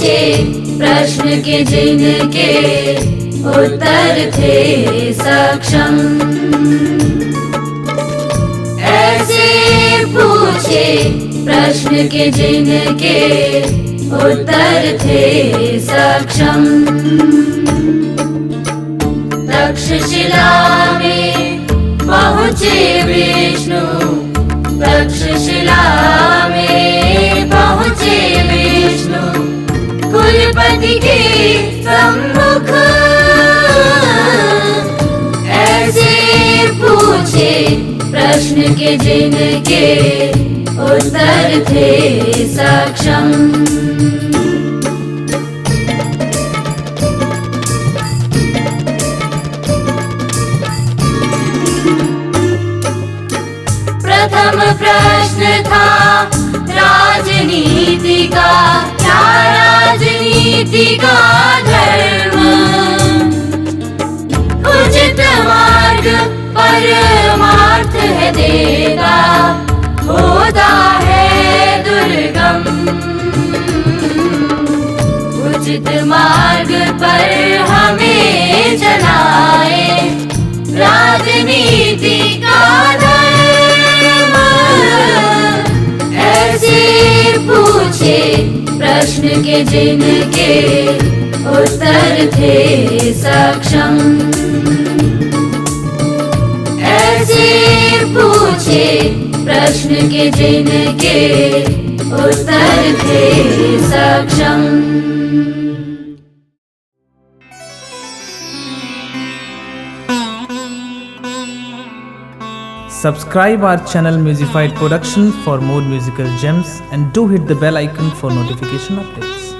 पूछे प्रश्न के जिनके उत्तर थे सक्षम। ऐसे पूछे प्रश्न के जिनके उत्तर थे सक्षम। तक्षशिला में पहुँचे विष्णु, तक्षशिला में पहुँचे विष्णु, कुलपति के सम्मुख। ऐसे पूछे प्रश्न के जिनके उत्तर थे सक्षम। प्रथम प्रश्न था राजनीति का, क्या राजनीति का धर्म? उचित मार्ग परमार्थ है देगा, होता है दुर्गम। उचित मार्ग पर हमें चलाए राजनीति का धर्म। ऐसे पूछे प्रश्न के जिनके उत्तर थे सक्षम। ऐसे पूछे प्रश्न के जिनके उत्तर थे सक्षम। Subscribe our channel Musified Production for more musical gems and do hit the bell icon for notification updates.